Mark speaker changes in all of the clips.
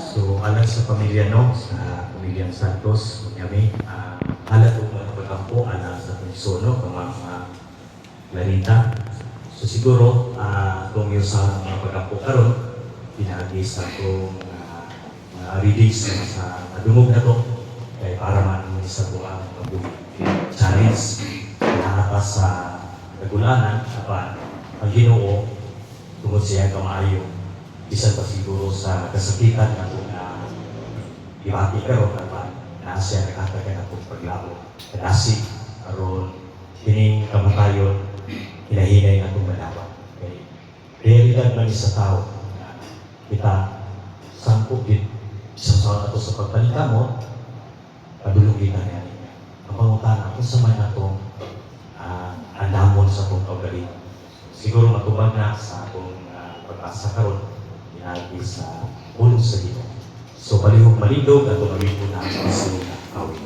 Speaker 1: So, alang sa pamilya no, sa pamilyang Santos, kami, halat o mga pagkampo, alang sa Punisono, mga Clarita. So, siguro, kung yung sa mga pagkampo karon, pinagi sa itong readings sa nadungog na to, kaya para man sa buwang challenge, nakaka sa nagulanan, ang Ginoo, tungkol siya kamaayo, bisan pa siguro sa kasakitan na kung ibati karon na siya nakatagan na kung paglabo. Kadasi, aron kining kamatayon, hinahinay na kung manawa. Okay. Realidad man sa tao, kita sangkot din sa ato sa pagpalita mo, padulugin na niya. Ang pangutana, kung sa man atong andamon sa itong pagaling. Siguro matubag na sa atong pag-asa karon, pinagi sa ulong sa Ginoo. So, palihog malindog at tumawin po na ang sunod na awit.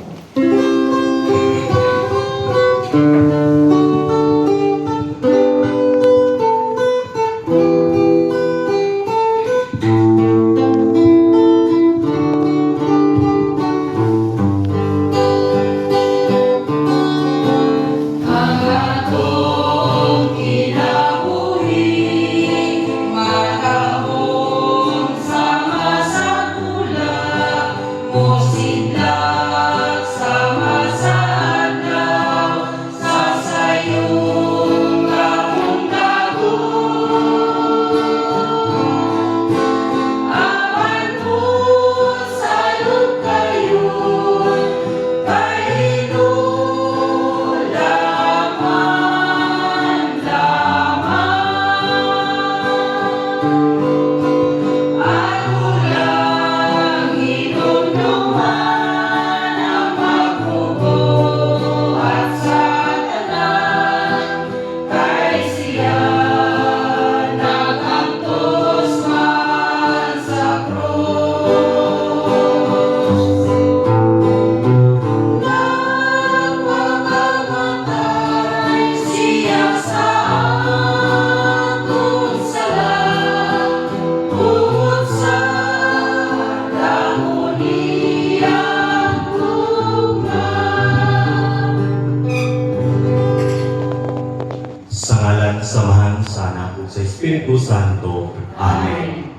Speaker 1: Samahan sa anak sa Espiritu Santo. Amen.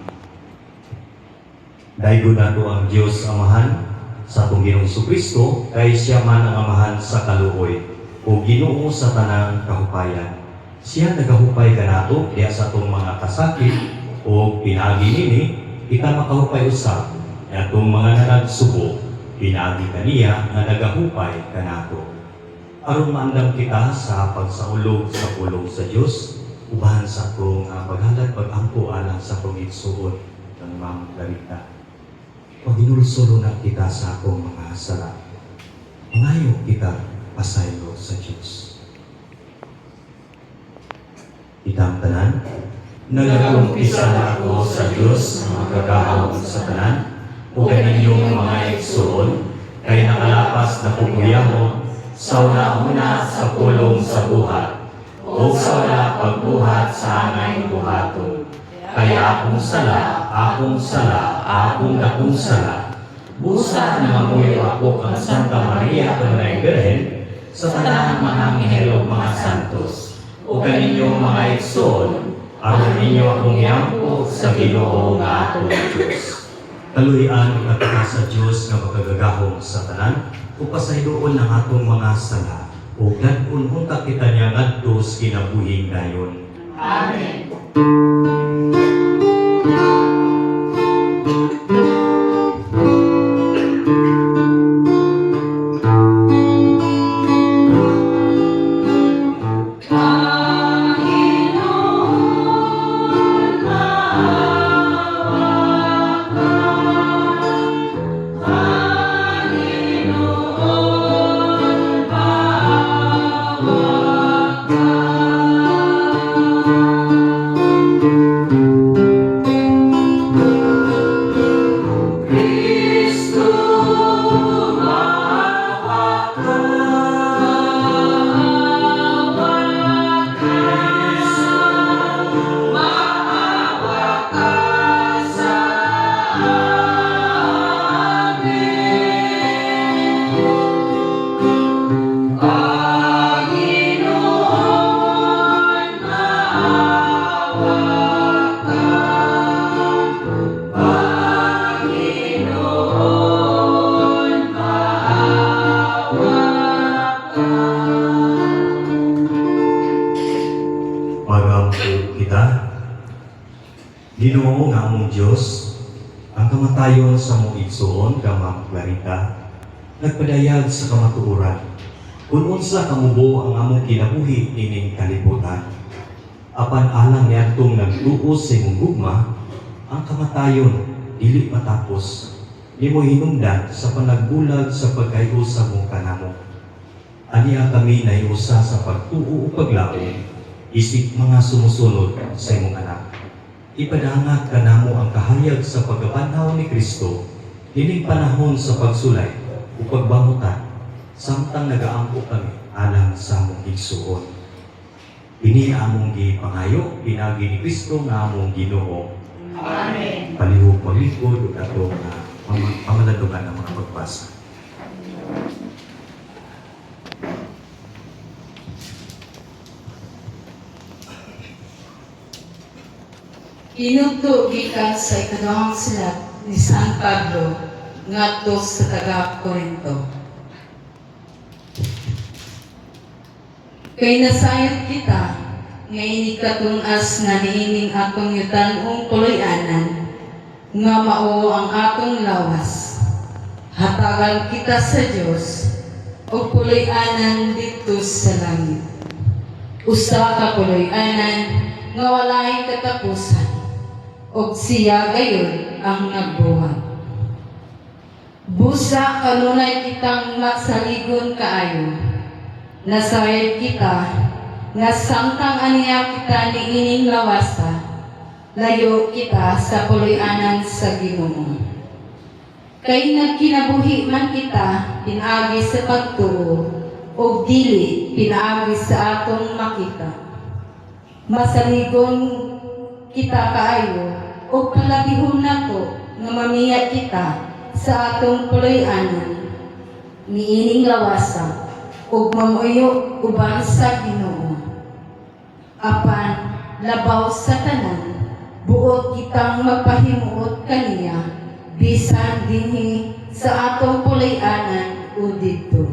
Speaker 1: Daigo nato ang Diyos Amahan sa atong Ginoong Jesucristo, kay siya man ang Amahan sa kaluoy o Ginoo sa tanang kahupayan. Siya nagahupay kanato diya sa atong mga kasakit o pinagi nini kita makahupay usab. Atong mga nanagsubo pinagi kaniya nga nagahupay kanato. Aron maandam kita sa pagsaulog sa pulong sa Diyos, ubahan sa atong paghalad pag-ampo alang sa pangigsuon ng mga Clarita. Paghinulsolo na kita sa akong mga sala. Mangayo kita pasaylo sa Diyos. Itang tanan, nagakumpisan ako sa Diyos ng magagahong sa tanan, o kaninyong mga igsuon, kay nakalapas na pupuyahon, sa una-una sa pulong sa buhat, o sa wala pagbuhat sa angay buhaton. Kaya akong sala, akong dakong sala. Busa na mamuyo ako ang Santa Maria Panay Birhen, sa tanang mga anghel o mga santos, o kaninyong mga igsoon, aron ninyo akong yampo sa Ginoo nga atong Diyos. Kaluyan kita sa Diyos nga makagagahong sa tanan, o pasayloon ng atong mga sala, o gad-un unta kita niya ngadto sa kinabuhing dayon. Amen. Ginoo nga among Dios, ang kamatayon sa mong igsoon ka Ma'am Clarita, nagpadayag sa kamatuoran. Kung unsa kamubo ang among kinabuhi ining kalibutan. Apan alang niadtong nagtuo sa imong gugma, ang kamatayon dili matapos. Nimo hinungdan sa panagbulag sa pagkayo sa mong kanamo. Aniya kami naiusa sa pagtuo o paglaom, isip mga sumusunod sa imong anak. Ipadangag kanamo ang kahayag sa pagkabanhaw ni Kristo, hining panahon sa pagsulay o pagbangutan, samtang nagaampo kami alang sa among igsuon. Ini among gipangayo, pinagi ni Kristo nga among Ginoo.
Speaker 2: Amen.
Speaker 1: Palihog maglikod ug ato nga pamaladugan ng mga pagbasa.
Speaker 2: Inugto gikan sa ikaduhang sulat ni San Pablo ngadto sa taga-Korinto. Kay nasayod kita nga inikatun-as nga niining atong yutan-ong puloy-anan nga mao ang atong lawas. Hatagan kita sa Dios o puloy-anan dito sa langit. Usa ka puloy-anan nga walay katapusan, og siya gayon ang nagbuhat. Busa kanunay kitang magsaligon kaayo. Nasayod kita nga samtang aniya kita niining lawasa, layo kita sa puloy-anan sa Ginoo. Kay nagkinabuhi man kita pinaagi sa pagtuo o dili pinaagi sa atong makita. Masaligon kita kaayo o palabihon nato nga mamiyat kita sa atong puloy-anan niining lawasa ug mamuyo uban sa Ginoo. Apan labaw sa tanan, buot kitang magpahimuot kaniya bisan dinhi sa atong puloy-anan o didto.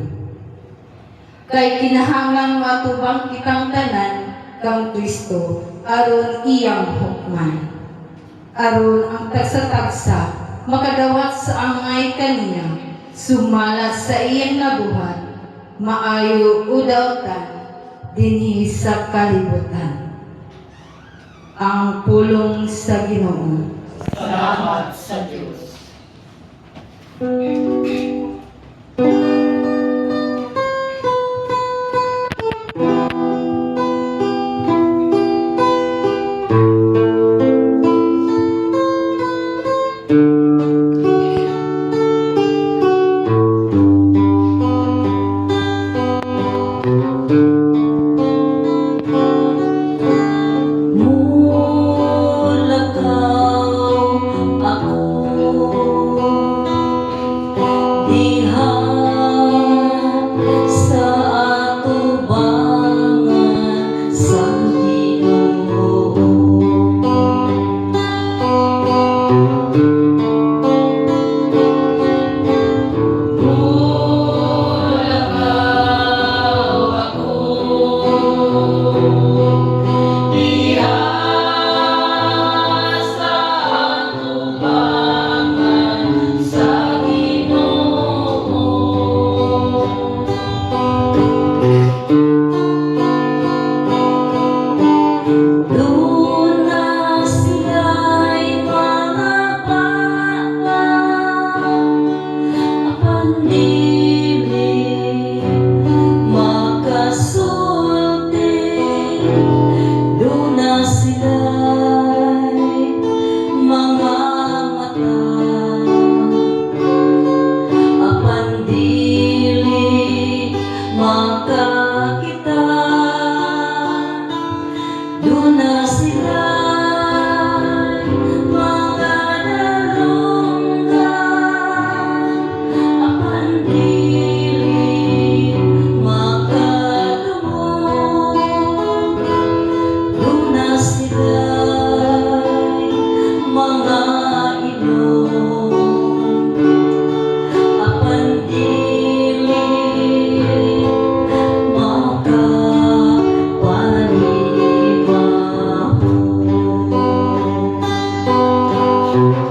Speaker 2: Kay kinahanglan matubang kitang tanan kang Kristo aron iyang hukman. Aron ang tagsa-tagsa makadawat sa angay kaniya, sumala sa iyang nabuhat, maayo o dautan dinhi sa kalibutan. Ang pulong sa Ginoo.
Speaker 3: Salamat sa Diyos.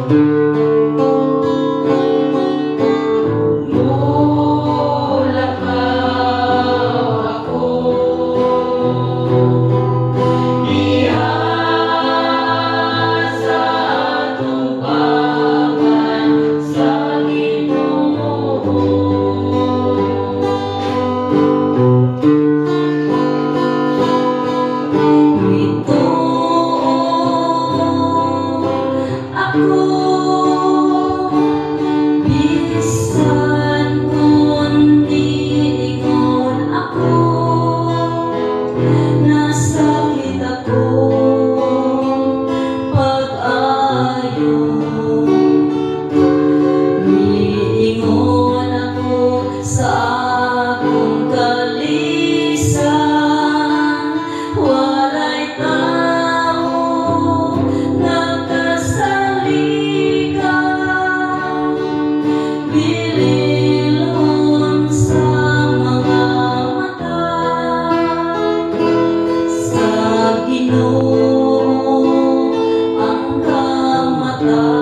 Speaker 3: Mulakaw ako, ihasa atubangan sa Ginoo. Ito ako, bisan kung niingon ako, nasakit ako pag-ayo. Niingon ako sa akong kalisan, walay tao nagkasaligan. Bililhon sa mga mata, sa Ginoo ang kamatayon.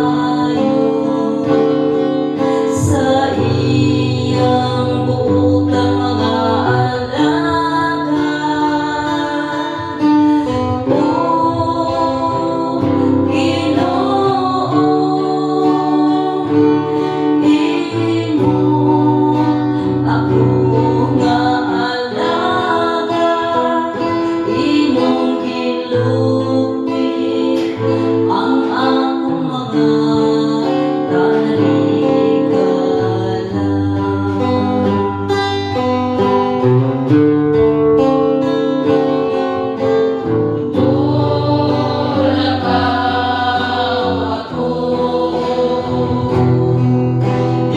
Speaker 3: Sa iyang butang mga alagad, O Ginoo, imo ako nga alagad, imong gilupit ang akong mga Mulakaw ako,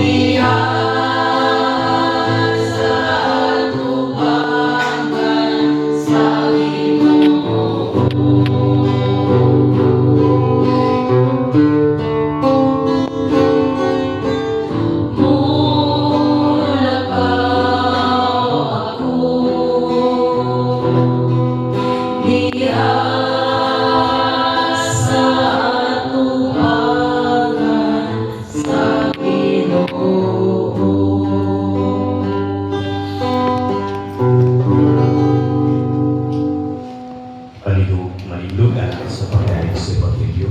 Speaker 3: ihasa atubangan sa Ginoo. Mulakaw ako, ihasa atubangan sa Ginoo.
Speaker 1: Malindog alang sa pagkain sa Evangelyo.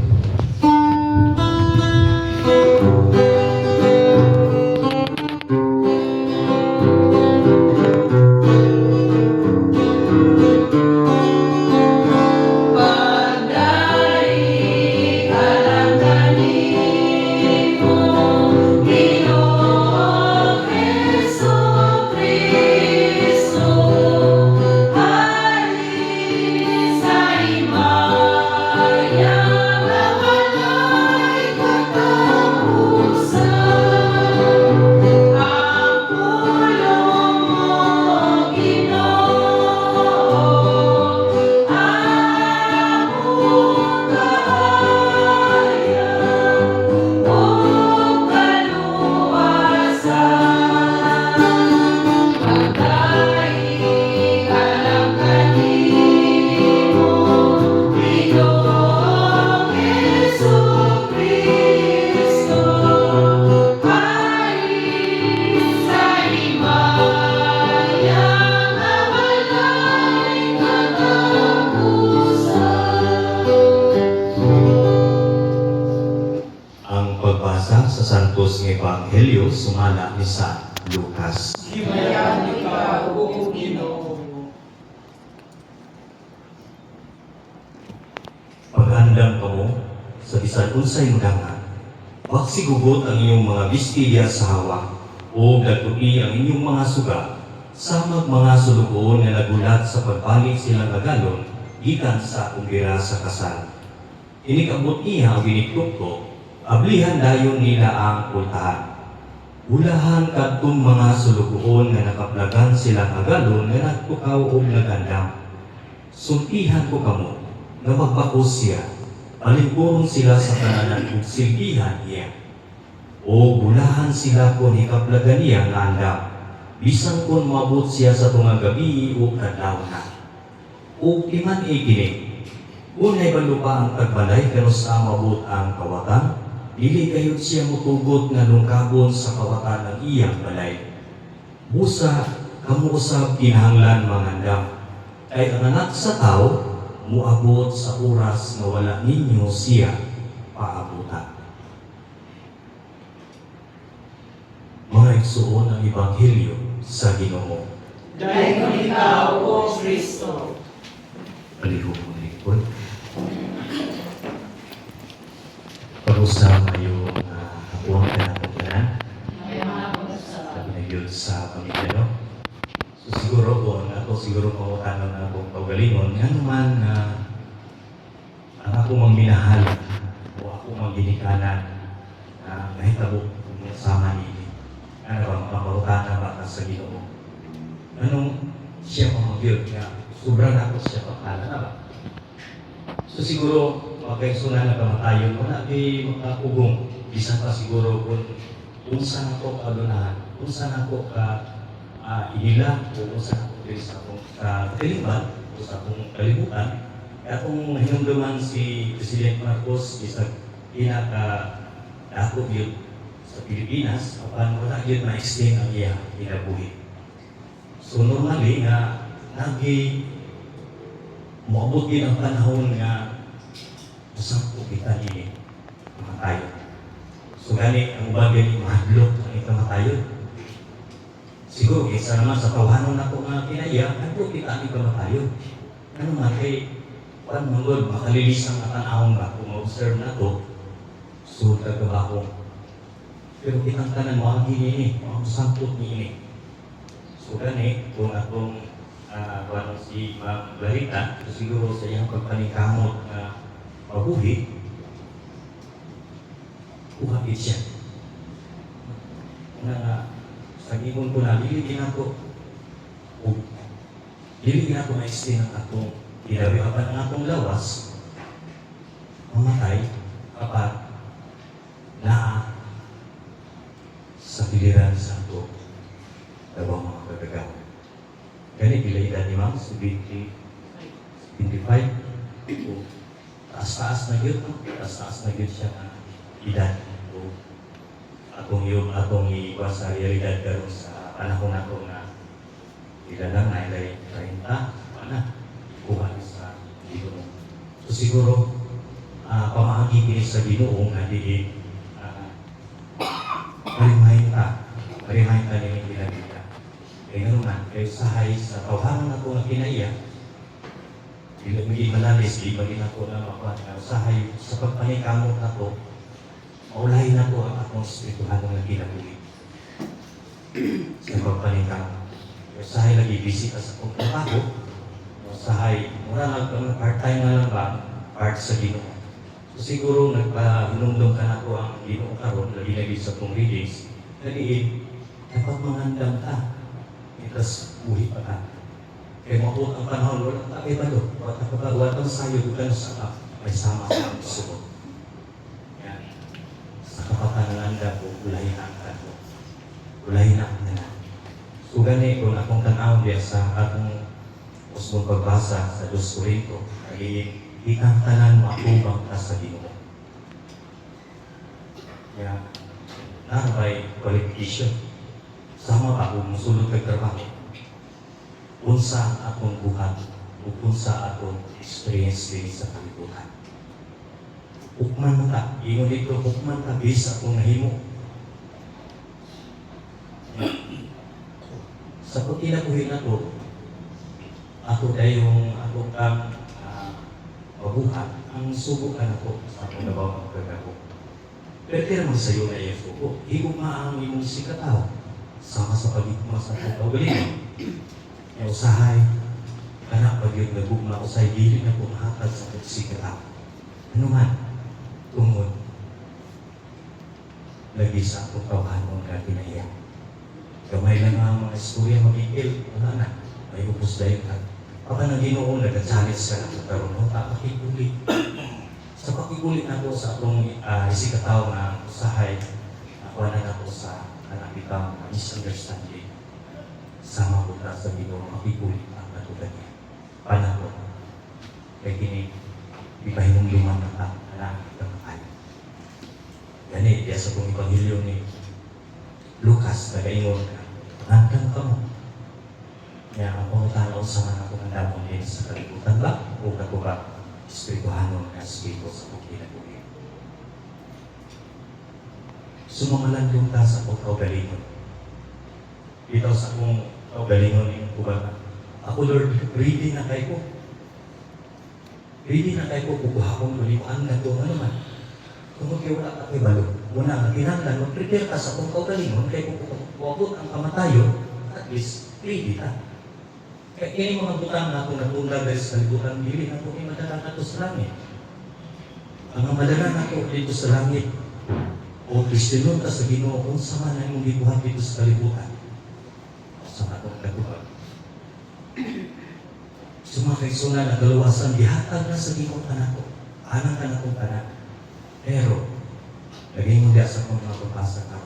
Speaker 3: Pagdari alang kanimo, Ginoong Jesucristo, hari sa himaya nga walay katapusan. Ang pulong mo, Ginoo, among kahayag o kaluwasan. Pagdaig alang kanimo, Ginoong Jesucristo, hari sa himaya nga walay katapusan.
Speaker 1: Ang pagbasa sa Santos nga Ebanghelyo sumala ni San Lucas.
Speaker 3: Himayan ikaw, O Ginoo.
Speaker 1: Paghandam ka mo sa bisan unsay mudangan, wag sigugot ang iyong mga bistilya sa hawak, o dagtuki ang inyong mga suga, samag mga sulugoon nga nagulat sa pagbalik silang agalon, gikan sa kumbira sa kasal. Inikabot niya ang binituktok, ablihan dayon nila ang pultahan. Ulahan kadtong mga sulugoon nga nakaplagan silang agalon nga nagtukaw og nagandam. Sultihan ko kamo, nga magbakos siya, palingkurong sila sa kananan ug silbihan niya. O bulahan sila kung hikaplagan niya nga andam, bisan kung mabot siya sa tunga gabi o kadlaw na. O kiman ikini, unay ba lupa ang tagbalay pero sa mabot ang kawatan, dili kayo siya mutugot nga lungkabon sa kawatan ng iyang balay. Busa, kamo usab kinahanglan mangandam. Kay ang anak sa tao, muabot sa oras na wala ninyo siya paabutan. Mga igsuon ang Ebanghelyo sa Ginoo.
Speaker 3: Dayon ikaw, O Kristo.
Speaker 1: Palihog mo likod. Pag-usap ngayong hapon ka na pagkanan. Sabi na yun sa pamilya, no? So siguro po, ako siguro pangutanan na akong pagalingon, nga naman na ang ako mang minahal o ako mang ginikanan na nahitabo kung sama ini. Ano ba, mapangutanan ba ka sa Ginoo? Anong siya pamagiyot nga? Sobrang ako siya pagkala na ba? So siguro, makaisunan na kamatayon mo na di makakugong. Bisan pa siguro kung saan ako kalunahan, kung saan ako ihila, o kung saan ako sa akong katiliman, o sa akong kalibutan. Kaya kung hinumduman si President Marcos, isang pinaka-dako yun sa Pilipinas, paano wala yun ma-extend ang iya kinabuhi. So normally nga, moabot din ang panahon nga usang po kita ni kamatayon. So gani, ang bagay ni mahadlok ang ikamatayon. Siguro, isa naman sa tawanon ako nga kinaya, ano kita ni kamatayon? Ano man kay, paano mangod, makalilis ang katanahon ba kung ma-observe na to, so tagabakong. Pero kitang tanan mo ang hinini, mo ang sangkot ni ini. So gani, kung akong kung si Ma'am Clarita, siguro sa iyang pagpaningkamot na mabuhi, kuhapit siya. Na sa gimon ko na, dili ako ma-extend ang akong ginawiapan ang akong lawas, mamatay kapag naa sa piliran sa ito dalawang mga kagagawa. Kaya bila edad ni Ma'am, 25, taas-taas na yun, taas-taas na yun siya na edad. Atong iwa sa realidad karon sa panahon ako na ilan lang na ilay 30, na ikuha sa Ginoo. So siguro, pamahagi din sa Ginoo nga diin, marimahin ka nila ginagita. Kaya naman, kaya usahay sa tawhanan ako na kinaya, hindi malalis, di ba ako na makuha na usahay sa pagpanikamot na to, maulahin na ko ang akong spirituhan na kinabuhi. Sa pagpanikamot. Usahay lagi busy ka sa pagtrabaho, usahay, mura lang kang part-time na lang ba, part sa Ginoo. So siguro nagpa-hinumdum ka na ko ang Ginoo karon lagi sa kong readings, dali dapat mangandam ka. Itas buhi pa ka. Kaya mabuot ang panahon, walang takay ba doon? Walang sayo, bukan sa may sama sa gusto. Yan. Sa kapatananda po, ulahin ang kato. Ulahin ang na. So gani, kung akong tanaw diya sa atong usmong pagbasa sa 2 Corinto, ay ikang tanan makubang ka sa Ginoo. Yan. Narabay qualification. Sama pa kung musulod kag trabaho. Unsa ang akong buhat o unsa akong experience din sa kalibutan. Hukman ta, ingon dito, hukman ta bis akong nahimo. Sa pagkinabuhi na to, ako dayong akong mabuhat, ang subukan ako sa akong nabawang kagako. Pero naman sa iyo na iyo ko, higugma ang imong sikataw. Sama sa pagigma sa pagkawalin. Yung usahay, anak pag yung nagugma usahay, dili na pumahatag sa pagsikata. Ano man, tungod, lagi sa akong kawahan mong katinaya. Gamay lang ang mga istorya magigil, wala na, may upos dahil ka. Pagka nang Ginoo, nag-challenge ka na sa karoon, papakikulit. Sa pakikulit na po sa akong isikataw na usahay, nakuha na ako sa kanakitang misunderstanding. Sama ko sa Ginoo, makikulit ang natugan niya. Panahon. Kaya kini, di ba hinungluman ng kanakitang kayo. Gani, diya sa kong Ebanghelyo ni Lucas, nagaingon ka, pangandam ka mo. Kaya ang pangutanaw sa mga pangandamon din sa kalibutan ba? O kako ba, espirituhanon na espiritu sa kong kinabuhi. Sumamalandong ka sa kong kaugalingon. Ito sa kong kaugalingon yung kubala. Ako Lord, ready na kayo ko. Ready na kayo ko, kukuha kong malimuan na ito, ano man. Kung wala ka kay balo, muna ang kinanglan, mag-prepare ka sa kung kaugalingon, kaya kung kukuha ang kamatayo, at least, ready ka. Kaya ini mga butang na kung natunglag dahil sa kalibutan, dili na kung madala na ito sa langit. Ang madala na ito dito sa langit, o Kristiyon ka sa Ginoo, kung sama na yung gibuhat dito sa kalibutan, sa atong kalibutan. Sumakay-sungan at dalawasan, dihatag na sa Ginoo ka na ko, anang ka na kong tanan. Pero, naging hindi sa kong mga pagpasa ka,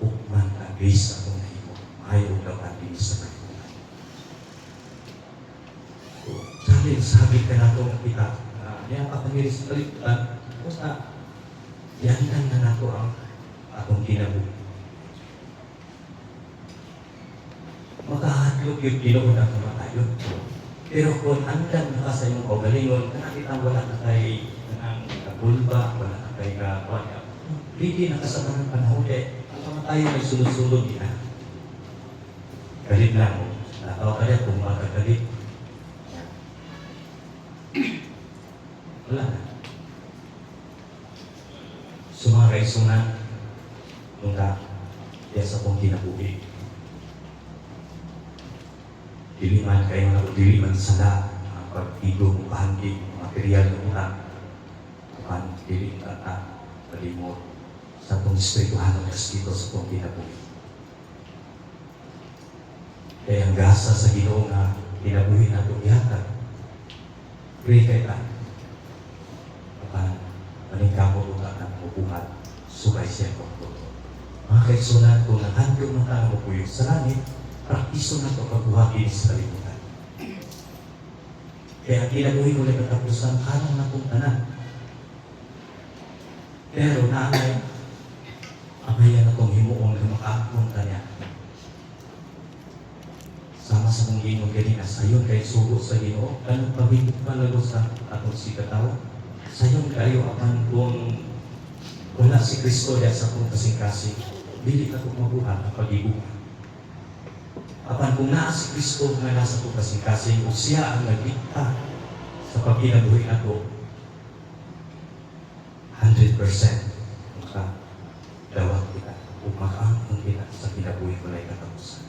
Speaker 1: ukman ka, grace akong nahimo, ayaw daw ka din sa kalibutan. Sabi ka na itong kita, niya ka pangiris sa kalibutan, kung sa yandan na nato ang atong kinabuhi. Makahadlok yung Ginoo na kamatayon. Pero kung andan na ka sa iyong kaugalingon, nakita wala na kay ang kabulba, wala na kay kawanya. Hindi na kasama ng panahon ang kamatayon ay sulod-sulod niya. Galit lang mo. Natawa ka rin kung makagalit. Wala na. Sumakay-sunan nung ka diya sa kong kinabuhi. Diliman kayo na diliman sala ang pag-igo mo bahagi, material ng utang. Kuhan, dilim tata, palimot sa itong espirituhan ng Espiritu sa itong kinabuhi. Kaya ang gasa sa Ginoo na kinabuhi na itong yata, pray kay ka. Kapag maningkamo ito na mabuhat, sukay siya kong ito. Mga kaisunan, kung nanghandong na tayo mapuyok sa langit, praktiso na ito pagbuhagin sa kalibutan. Kaya kinabuhi mo lang katapusan, anong na kong tanan. Pero naanay, amayan na itong himuong lumakakong tanya. Sama sa mong ginong ganina, sayon kayo sugo sa Ginoo, anong pabigit palago sa atong sikatawa. Sayon kayo apan kung wala si Kristo dahil sa kong kasing-kasing, dili ka kong mabuhat ang pag-ibuhan. Apan kung naa si Kristo nga nasa kong kasing-kasing, o siya ang naglikta sa pagkinabuhi na ito, 100% makadawat kita o makaangkong kita sa kinabuhi ko na ikatapusan.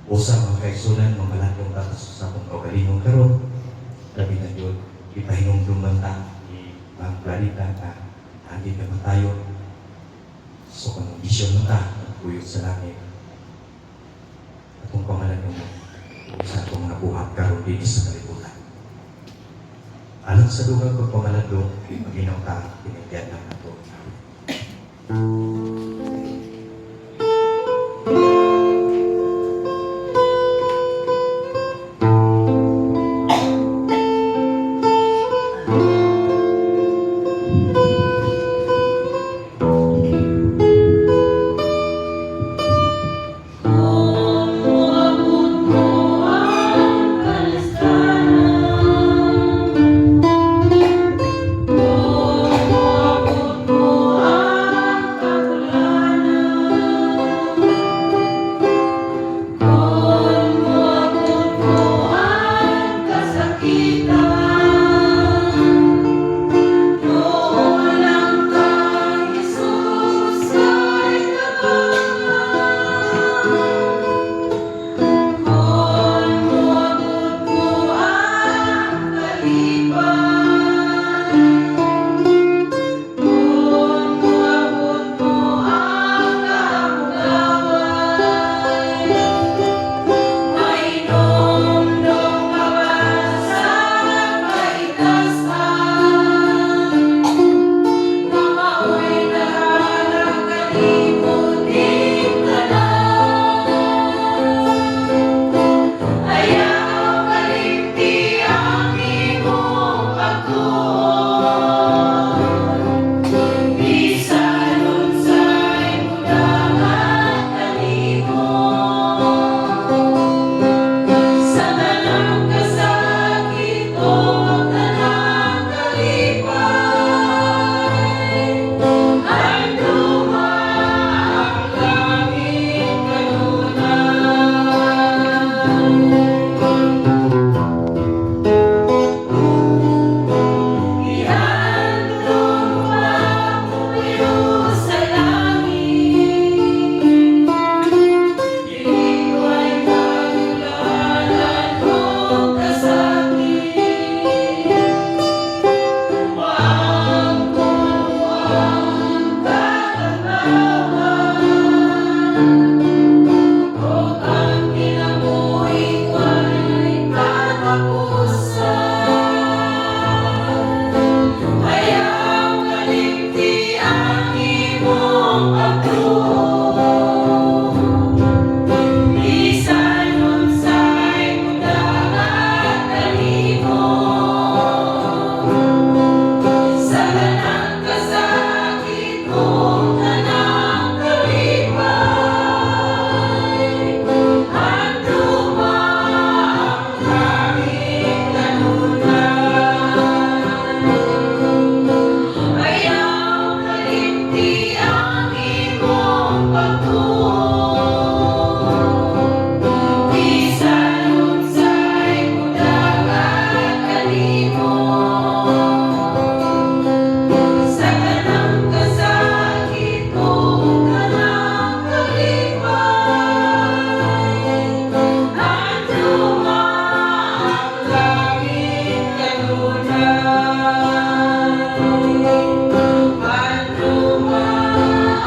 Speaker 1: Usa mga kaisunan, mga malandong tatas sa akong kaugalingon karon, labi na yun, ipahinong banta ni Mang Clarita na hindi naman tayo. So kung bisyon mo ta, nagpuyot sa langit, at kung pamalandong mo, sa akong nabuhat karon din sa kalibutan. Alang sa lugar kong pamalandong, maginaw ka, pinagyan lang na ito.
Speaker 3: Oh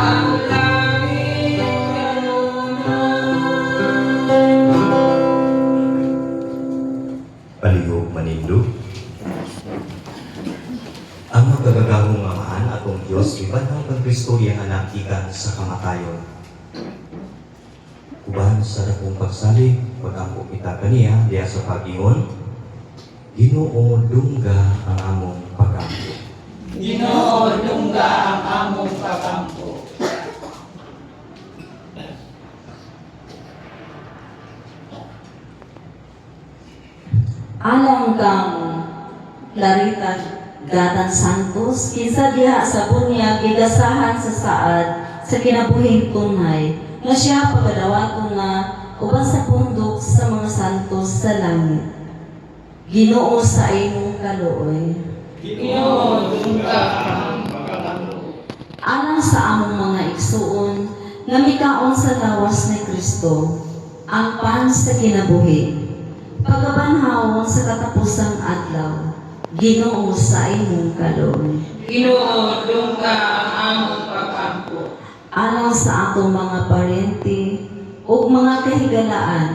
Speaker 3: ang langit kanunay.
Speaker 1: Palihog manindog. Ang magkagagahong amahan atong Diyos, ibanhaw kang Kristo iyang anak ikan sa kamatayon. Uban sa dakong pagsalig, pag-ampo kita kaniya, diya sa pag-ingon, Ginoo dungga ang among pag-ampo.
Speaker 3: Ginoo dungga ang among pagampo.
Speaker 2: Alang kang Clarita Gatan Santos, kinsa diha sa bunyag gigasahan sa saad sa kinabuhing tunay, nga siya pagadawaton nga uban sa pundok sa mga santos sa langit. Ginoo sa imong kaluoy.
Speaker 3: Ginoo dungga ang pagampo.
Speaker 2: Alang sa among mga igsuon, nga mikaon sa lawas ni Kristo, ang pan sa kinabuhi. Pagabanhawon sa katapusang adlaw, Ginoo sa imong kaluoy.
Speaker 3: Ginoo dungga ang among pagampo.
Speaker 2: Alang sa atong mga parente ug mga kahigalaan,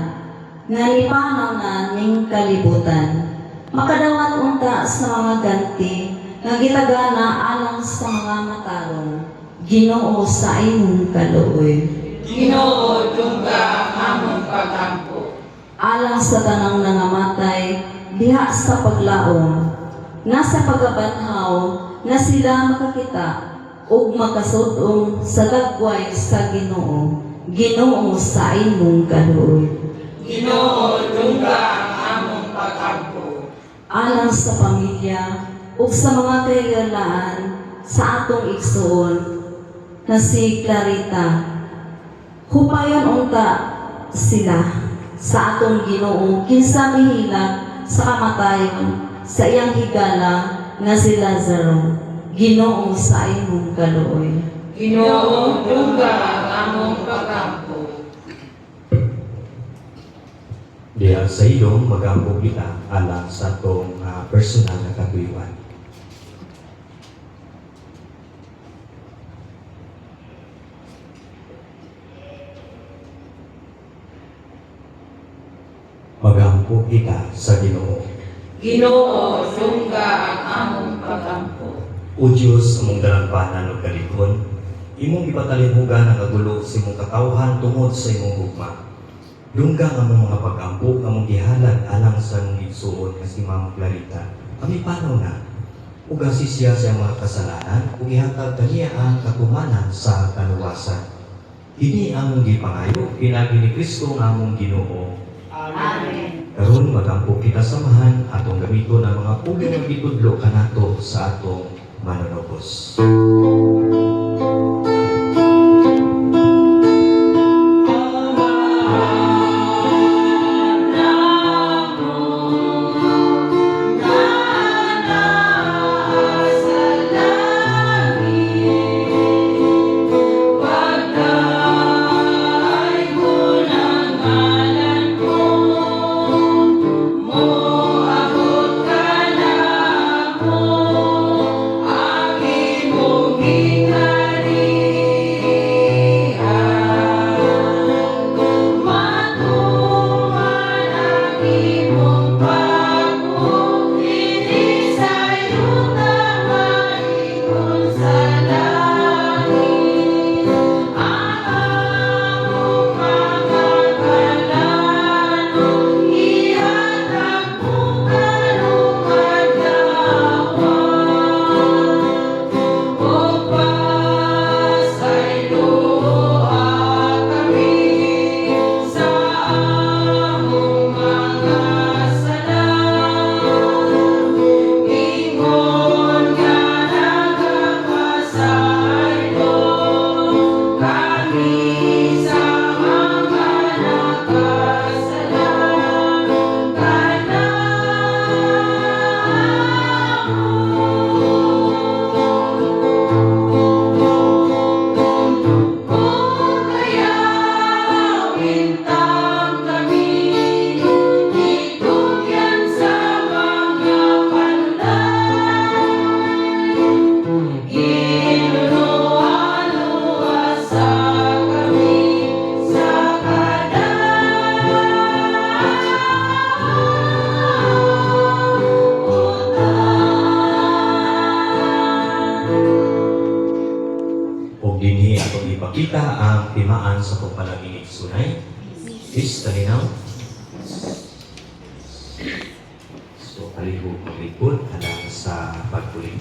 Speaker 2: nga lipanaw na ning kalibutan, makadawat unta sa mga ganti nga gitagana alang sa mga matarong, Ginoo sa imong kaluoy.
Speaker 3: Ginoo dungga ang among pagampo.
Speaker 2: Alang sa tanang nangamatay diha sa paglaom, nga sa pagabanhaw nga sila makakita ug makasudong sa dagway sa Ginoo, Ginoo sa imong kaluoy.
Speaker 3: Ginoo dungga ang among pagampo.
Speaker 2: Alang sa pamilya ug sa mga kahigalaan sa atong igsuon na si Clarita, hupayon unta sila sa atong Ginoo kinsa mihilak sa kamatayon sa iyang higala nga si Lazaro, Ginoo sa imong kaluoy.
Speaker 3: Ginoo dungga ang among pagampo.
Speaker 1: Diya sa ilong magampo kita alang sa atong personal na katuiwan. Magampo kita sa Ginoo.
Speaker 3: Ginoo dungga ang among pagampo.
Speaker 1: O Diyos, among dalambanan o kalikon, imong ipatalinhugan ang kagulo sa imong katawhan tungod sa imong gugma. Dungga nga among mga pag-ampo, among gihalad alang sa imong igsuon nga si Ma'am Clarita. Kami panaw na, ugasi siya sa mga kasalanan, ug ihatag kaniya ang katumanan sa kaluwasan. Kini among gipangayo, pinagi ni Kristo nga among Ginoo.
Speaker 3: Amen.
Speaker 1: Karon magampo kita samahan atong gamiton ang mga pugong nga gitudlo kanato sa atong manunobos.
Speaker 3: Ginoo
Speaker 1: O dinhi atong ipakita ang timaan sa pagpalaging sunay. Is, talinaw. So, palihog maglipod alang sa pagkuling.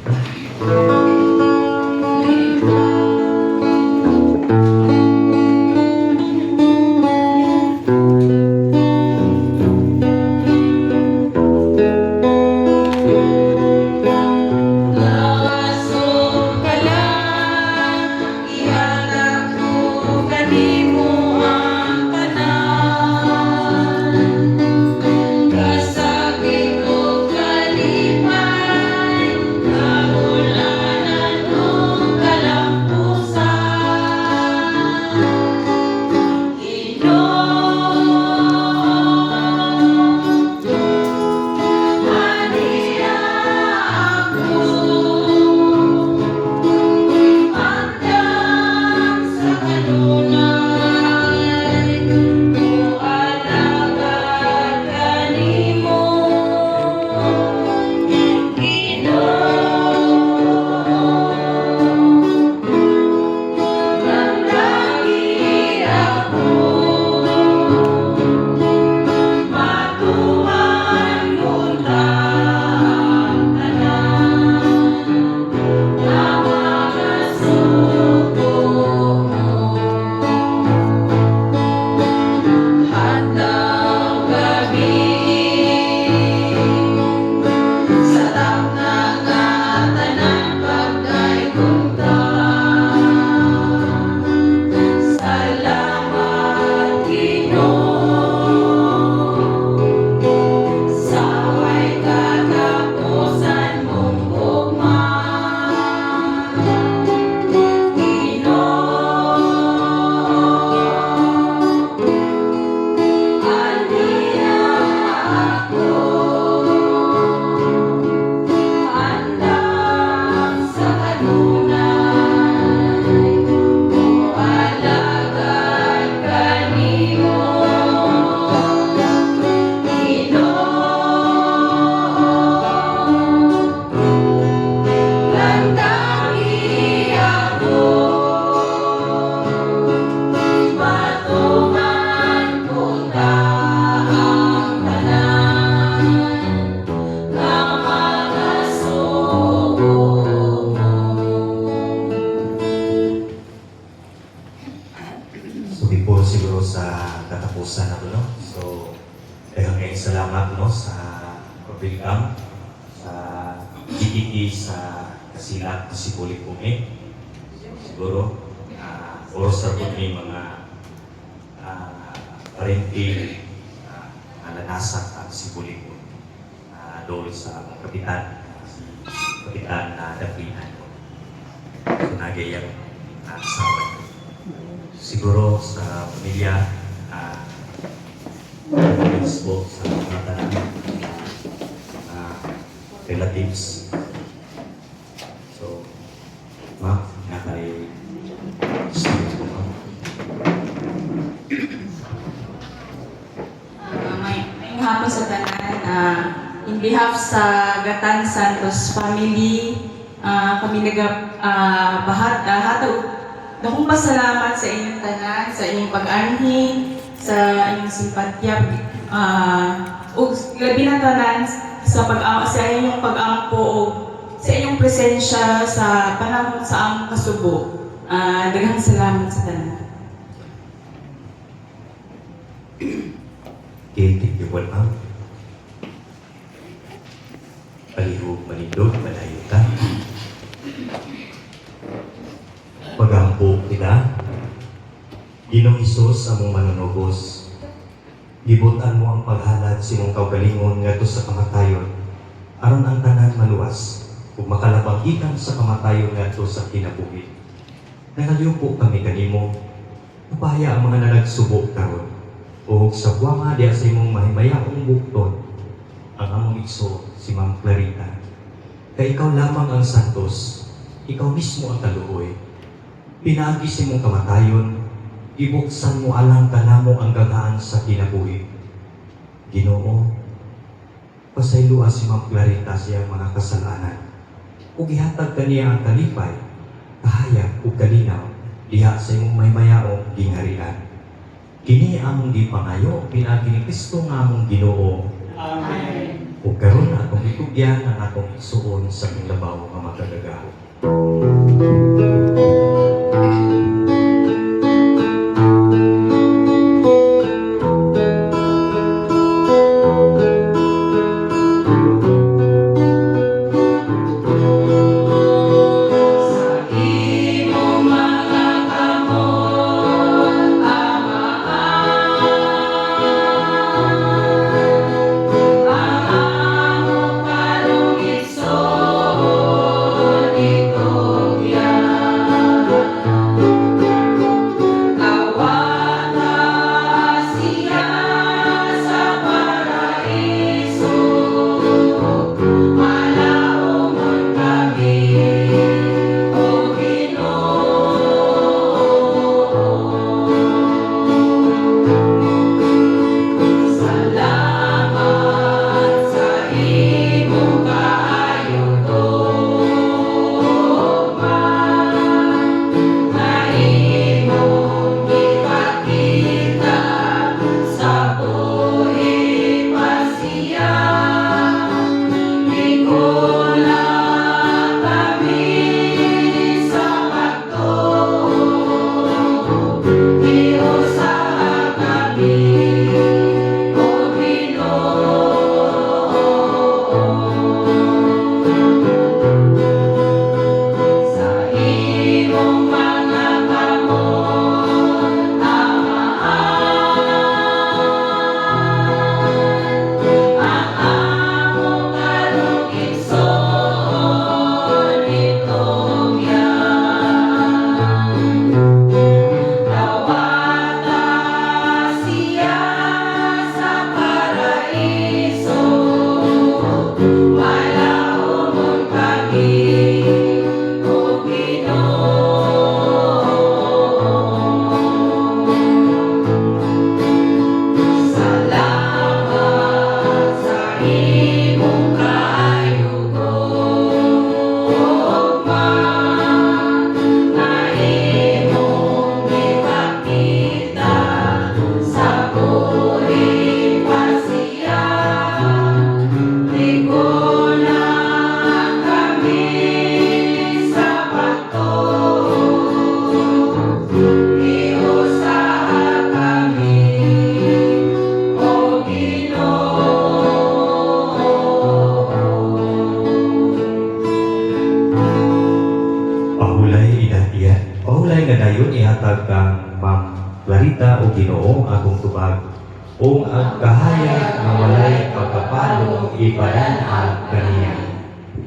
Speaker 1: So, before siguro sa katapusan na no? So, daghang kayong salamat no, sa pag-welcome sa GTT sa Kasilat si Puli Pumi. Siguro, oras na po may mga parenting nanasak ang si Puli Pumi doon sa kapitan, si Kapitan na Dapihan. So, nagayang asawa. Siguro sa pamilya, po sa mga relatives. So, ma'am, nakay student po ma'am.
Speaker 2: May hapon sa tanan. In behalf sa Gatan Santos family, kami hatag dakong pasalamat sa inyong tanan, sa inyong pag-anhi, sa inyong simpatya, ug labi na tanan sa inyong pag-ampo o sa inyong presensya sa panahon sa among kasubo. Daghang salamat sa tanan.
Speaker 1: Thank you po ma'am. Palihog, malindog, malayo ka. Pagampo kita, Ginong Isus among manunubos, gibutan mo ang paghalad sa imong kaugalingon ngadto sa kamatayon, aron ang tanan maluwas, ug makalabang ikan sa kamatayon ngadto sa kinabuhi. Nagaliupo kami kanimo, upaya ang mga nanagsubok karon, ug sa buwanga diya sa imong mahimayaong bukton, ang among igsoon si Ma'am Clarita. Kay ikaw lamang ang santos, ikaw mismo ang kaluoy. Pinagi sa imong kamatayon, ibuksan mo alang kanamo ang gaghaan sa kinabuhi. Ginoo, pasayloa si Ma'am Clarita siyang mga kasalanan. Ug ihatag kaniya ang kalipay, kahayag ug kalinaw diha sa imong maymayaong gingharian. Kini among gipangayo pinaagi ni Kristo nga among Ginoo.
Speaker 3: Amen.
Speaker 1: Ug karon atong itugyan ang atong igsuon sa among labaw nga makagagaho.
Speaker 3: Sa imong mga kamot, ang among kalungitson itugyan. Kawata siya sa paraiso, malaumon kami, O Ginoo. Salamat sa imong kaayuhan, nga imong ipakita sa buhi pasiya. Ikaw kami sa pagtuo, iusaha kami, O Ginoo. Sa imong mga kamot, ang among kalungitson itugyan. Kawata siya sa paraiso, malaumon kami, O Ginoo. Salamat sa imong kaayuhan, nga imong ipakita sa buhi pasiya. Ikaw kami sa pagtuo, iusaha kami, O Ginoo.
Speaker 1: Pahulay idatiya. Pahulay nga dayon ihatag kang Ma'am Clarita o Ginoo akong tubag. O ang kahayag nga walay pagkapalo ipadan-an kaniya.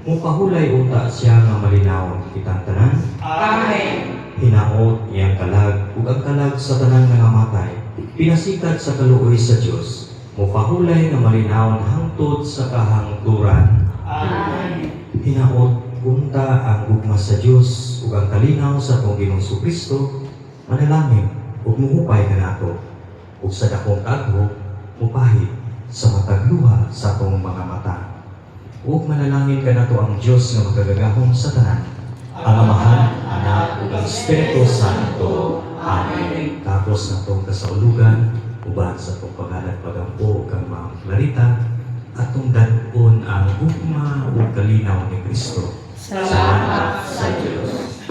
Speaker 1: Mupahulay unta siya nga malinawon kitang tanan.
Speaker 3: Amen.
Speaker 1: Hinaot iyang kalag ug ang kalag sa tanan nga namatay. Pinasikat sa kaluoy sa Dios. Mupahulay nga malinawon hangtod sa kahangturan.
Speaker 3: Amen.
Speaker 1: Hinaot unta ang gugma sa Dios ug ang kalinaw sa atong Ginoong Kristo. Manalangin ug muhupay kanato ug sa dakong kaghog mupahid sa matag luha sa atong mga mata. Ug manalangin kanato ang Dios nga magagagahom sa tanan, ang Amahan, Anak ug ang Espiritu Santo. Amen. Tapos na itong kasaulugan, uban sa itong paghalag pagampo kang Ma'am Clarita, atong danon ang gugma ug kalinaw ni Kristo.
Speaker 3: Salamat sa Diyos.